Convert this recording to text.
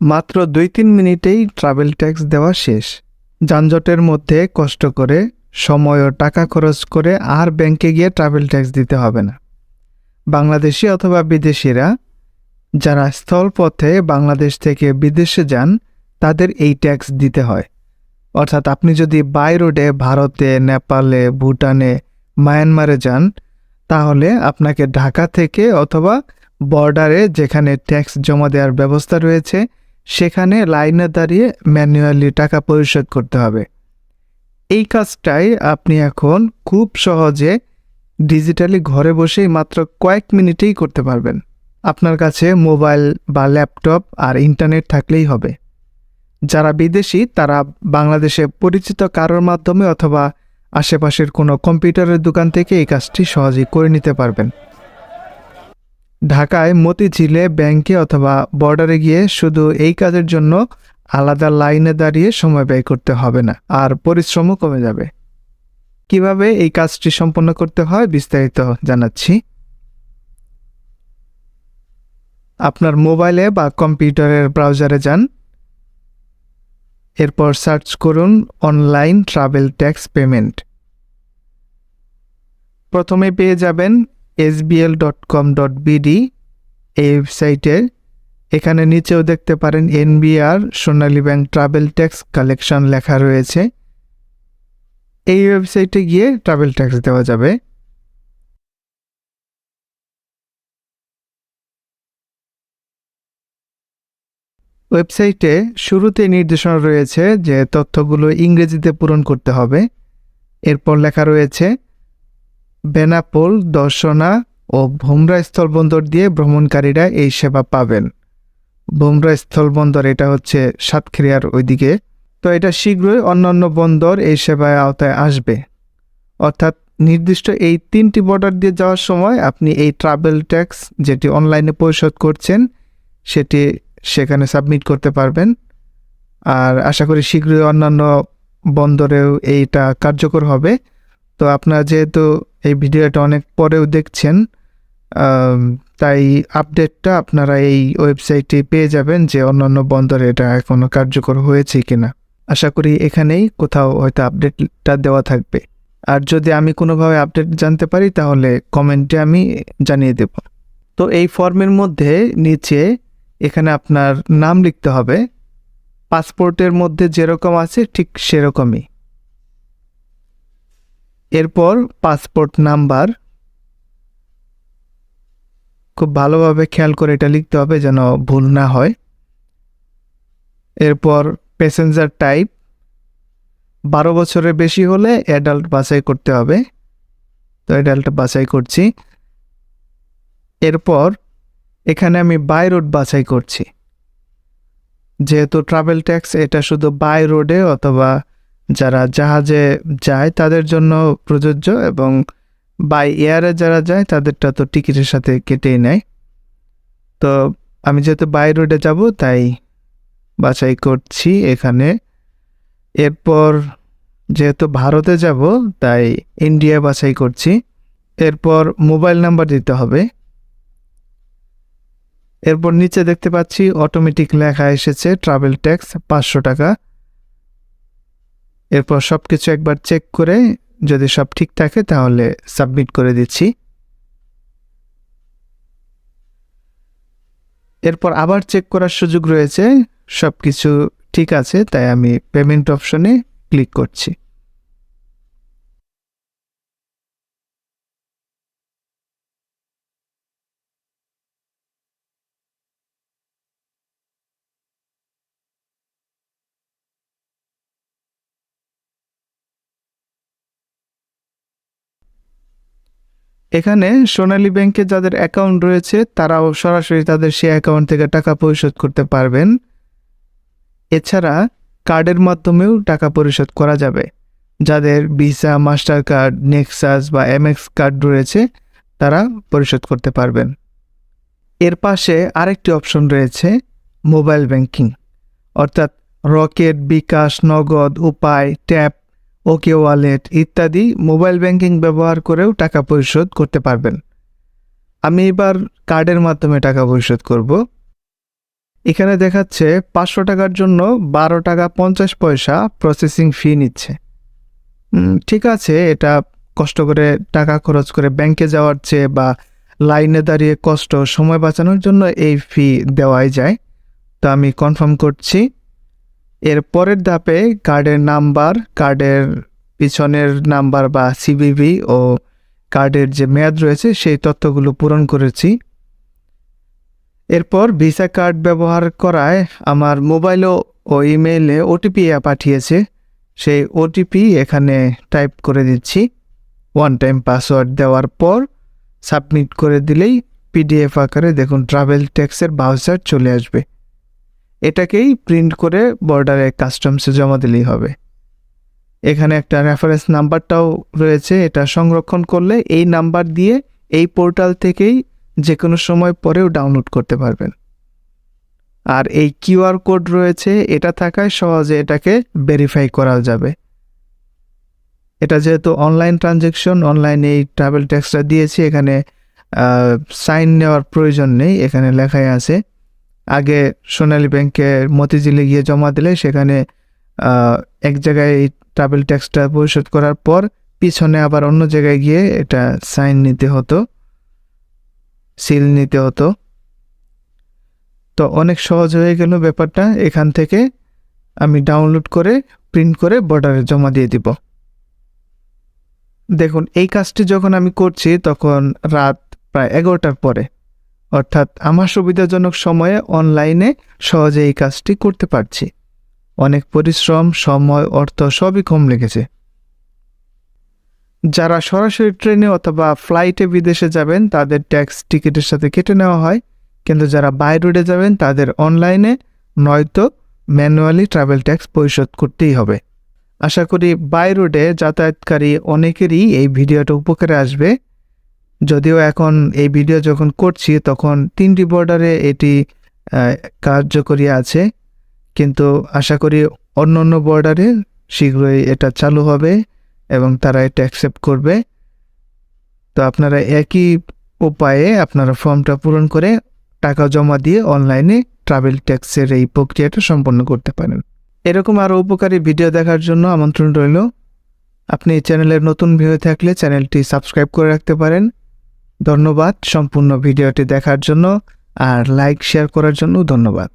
মাত্র 2-3 মিনিটেই travel tax দেওয়া শেষ। যানজটের মধ্যে কষ্ট করে সময় ও টাকা খরচ করে আর ব্যাংকে গিয়ে ট্রাভেল ট্যাক্স দিতে হবে না। বাংলাদেশি অথবা বিদেশিরা যারা স্থলপথে বাংলাদেশ থেকে বিদেশে যান তাদের এই ট্যাক্স দিতে হয়। অর্থাৎ আপনি যদি বাই রোডে ভারতে, নেপালে, ভুটানে, মায়ানমারে যান তাহলে আপনাকে ঢাকা থেকে অথবা বর্ডারে যেখানে ট্যাক্স জমা দেওয়ার ব্যবস্থা রয়েছে সেখানে লাইনে দাঁড়িয়ে ম্যানুয়ালি টাকা পরিশোধ করতে হবে। এই কাজটাই আপনি এখন খুব সহজে ডিজিটালি ঘরে বসেই মাত্র কয়েক মিনিটেই করতে পারবেন। আপনার কাছে মোবাইল বা ল্যাপটপ আর ইন্টারনেট থাকলেই হবে। যারা বিদেশি তারা বাংলাদেশে পরিচিত কারোর মাধ্যমে অথবা আশেপাশের কোনো কম্পিউটারের দোকান থেকে এই কাজটি সহজেই করে নিতে পারবেন। ঢাকায় মতিঝিলে ব্যাংকে অথবা বর্ডারে গিয়ে শুধু এই কাজের জন্য আলাদা লাইনে দাঁড়িয়ে সময় ব্যয় করতে হবে না, আর পরিশ্রমও কমে যাবে। কিভাবে এই কাজটি সম্পন্ন করতে হয় বিস্তারিত জানাচ্ছি। আপনার মোবাইলে বা কম্পিউটারের ব্রাউজারে যান, এরপর সার্চ করুন অনলাইন ট্রাভেল ট্যাক্স পেমেন্ট। প্রথমে পেয়ে যাবেন sbl.com.bd এই ওয়েবসাইটে। এখানে নিচেও দেখতে পারেন NBR সোনালী ব্যাংক ট্রাভেল ট্যাক্স কালেকশন লেখা রয়েছে। এই ওয়েবসাইটে গিয়ে ট্রাভেল ট্যাক্স দেওয়া যাবে। ওয়েবসাইটে শুরুতে নির্দেশনা রয়েছে যে তথ্যগুলো ইংরেজিতে পূরণ করতে হবে। এরপর লেখা রয়েছে বেনাপোল, দর্শনা ও ভোমরা স্থলবন্দর দিয়ে ভ্রমণকারীরা এই সেবা পাবেন। ভোমরা স্থলবন্দর এটা হচ্ছে সাতক্ষীরার ওইদিকে। তো এটা শীঘ্রই অন্যান্য বন্দর এই সেবায় আওতায় আসবে। অর্থাৎ নির্দিষ্ট এই 3টি বর্ডার দিয়ে যাওয়ার সময় আপনি এই ট্রাভেল ট্যাক্স যেটি অনলাইনে পরিশোধ করছেন সেটি সেখানে সাবমিট করতে পারবেন। আর আশা করি শীঘ্রই অন্যান্য বন্দরেও এইটা কার্যকর হবে। তো আপনারা যেহেতু এই ভিডিওটা অনেক পরেও দেখছেন, তাই আপডেটটা আপনারা এই ওয়েবসাইটে পেয়ে যাবেন যে অন্যান্য বন্দরে এটা এখনও কার্যকর হয়েছে কিনা। আশা করি এখানেই কোথাও হয়তো আপডেটটা দেওয়া থাকবে। আর যদি আমি কোনোভাবে আপডেট জানতে পারি তাহলে কমেন্টে আমি জানিয়ে দেব। তো এই ফর্মের মধ্যে নিচে এখানে আপনার নাম লিখতে হবে, পাসপোর্টের মধ্যে যেরকম আছে ঠিক সেরকমই। এরপর পাসপোর্ট নাম্বার, খুব ভালোভাবে খেয়াল করে এটা লিখতে হবে যেন ভুল না হয়। এরপর প্যাসেঞ্জার টাইপ, 12 বছরের বেশি হলে অ্যাডাল্ট বাছাই করতে হবে। তো অ্যাডাল্ট বাছাই করছি। এরপর এখানে আমি বাই রোড বাছাই করছি। যেহেতু ট্রাভেল ট্যাক্স এটা শুধু বাই রোডে অথবা যারা জাহাজে যায় তাদের জন্য প্রযোজ্য, এবং বাই এয়ারে যারা যায় তাদেরটা তো টিকিটের সাথে কেটেই নেয়। তো আমি যেহেতু বাই রোডে যাব তাই বাছাই করছি এখানে। এরপর যেহেতু ভারতে যাব তাই ইন্ডিয়া বাছাই করছি। এরপর মোবাইল নাম্বার দিতে হবে। এরপর নিচে দেখতে পাচ্ছি অটোমেটিক লেখা এসেছে ট্রাভেল ট্যাক্স 500 টাকা। এরপর সব কিছু একবার চেক করে যদি সব ঠিক থাকে তাহলে সাবমিট করে দিচ্ছি। এরপর আবার চেক করার সুযোগ রয়েছে, সব কিছু ঠিক আছে, তাই আমি পেমেন্ট অপশনে ক্লিক করছি। এখানে সোনালী ব্যাংকে যাদের অ্যাকাউন্ট রয়েছে তারাও সরাসরি তাদের সেই অ্যাকাউন্ট থেকে টাকা পরিশোধ করতে পারবেন। এছাড়া কার্ডের মাধ্যমেও টাকা পরিশোধ করা যাবে। যাদের ভিসা, মাস্টার কার্ড, নেক্সাস বা এমএক্স কার্ড রয়েছে তারা পরিশোধ করতে পারবেন। এর পাশে আরেকটি অপশন রয়েছে মোবাইল ব্যাংকিং, অর্থাৎ রকেট, বিকাশ, নগদ, উপায়, ট্যাপ, ওকে ওয়ালেট ইত্যাদি মোবাইল ব্যাংকিং ব্যবহার করেও টাকা পরিশোধ করতে পারবেন। আমি এবার কার্ডের মাধ্যমে টাকা পরিশোধ করব। এখানে দেখাচ্ছে 500 টাকার জন্য 12 টাকা 50 পয়সা প্রসেসিং ফি নিচ্ছে। ঠিক আছে, এটা কষ্ট করে টাকা খরচ করে ব্যাংকে যাওয়ার চেয়ে বা লাইনে দাঁড়িয়ে কষ্ট সময় বাঁচানোর জন্য এই ফি দেওয়াই যায়। তো আমি কনফার্ম করছি। এর পরের ধাপে কার্ডের নাম্বার, কার্ডের পিছনের নাম্বার বা সিভিভি ও কার্ডের যে মেয়াদ রয়েছে সেই তথ্যগুলো পূরণ করেছি। এরপর ভিসা কার্ড ব্যবহার করায় আমার মোবাইলও ও ইমেইলে ওটিপি পাঠিয়েছে। সেই ওটিপি এখানে টাইপ করে দিচ্ছি। ওয়ান টাইম পাসওয়ার্ড দেওয়ার পর সাবমিট করে দিলেই পিডিএফ আকারে দেখুন ট্রাভেল ট্যাক্সের ভাউচার চলে আসবে। এটাকেই প্রিন্ট করে বর্ডারে কাস্টমসে জমা দিলেই হবে। এখানে একটা রেফারেন্স নাম্বারটাও রয়েছে, এটা সংরক্ষণ করলে এই নাম্বার দিয়ে এই পোর্টাল থেকেই যে কোনো সময় পরেও ডাউনলোড করতে পারবেন। আর এই কিউআর কোড রয়েছে, এটা থাকায় সহজে এটাকে ভেরিফাই করা যাবে। এটা যেহেতু অনলাইন ট্রানজ্যাকশন, অনলাইনে এই ট্রাভেল ট্যাক্সটা দিয়েছি, এখানে সাইন নেওয়ার প্রয়োজন নেই। এখানে লেখাই আছে আগে সোনালী ব্যাংকে মতিঝিলে গিয়ে জমা দিলে সেখানে এক জায়গায় এই ট্রাভেল ট্যাক্সটা পরিশোধ করার পর পিছনে আবার অন্য জায়গায় গিয়ে এটা সাইন নিতে হতো, সিল নিতে হতো। তো অনেক সহজ হয়ে গেল ব্যাপারটা। এখান থেকে আমি ডাউনলোড করে প্রিন্ট করে বর্ডারে জমা দিয়ে দিব। দেখুন এই কাজটি যখন আমি করছি তখন রাত প্রায় 11টার পরে, অর্থাৎ আমার সুবিধাজনক সময়ে অনলাইনে সহজে এই কাজটি করতে পারছি। অনেক পরিশ্রম, সময়, অর্থ সবই কম লেগেছে। যারা সরাসরি ট্রেনে অথবা ফ্লাইটে বিদেশে যাবেন তাদের ট্যাক্স টিকিটের সাথে কেটে নেওয়া হয়, কিন্তু যারা বাই রোডে যাবেন তাদের অনলাইনে নয়তো ম্যানুয়ালি ট্রাভেল ট্যাক্স পরিশোধ করতেই হবে। আশা করি বাই রোডে যাতায়াতকারী অনেকেরই এই ভিডিওটা উপকারে আসবে। যদিও এখন এই ভিডিও যখন করছি তখন 3টি বর্ডারে এটি কার্যকরী আছে, কিন্তু আশা করি অন্য অন্য বর্ডারে শীঘ্রই এটা চালু হবে এবং তারা এটা অ্যাকসেপ্ট করবে। তো আপনারা একই উপায়ে আপনারা ফর্মটা পূরণ করে টাকা জমা দিয়ে অনলাইনে ট্রাভেল ট্যাক্সের এই প্রক্রিয়াটা সম্পন্ন করতে পারেন। এরকম আরও উপকারী ভিডিও দেখার জন্য আমন্ত্রণ রইল। আপনি এই চ্যানেলের নতুন ভিডিও থাকলে চ্যানেলটি সাবস্ক্রাইব করে রাখতে পারেন। ধন্যবাদ সম্পূর্ণ ভিডিওটি দেখার জন্য, আর লাইক শেয়ার করার জন্য ধন্যবাদ।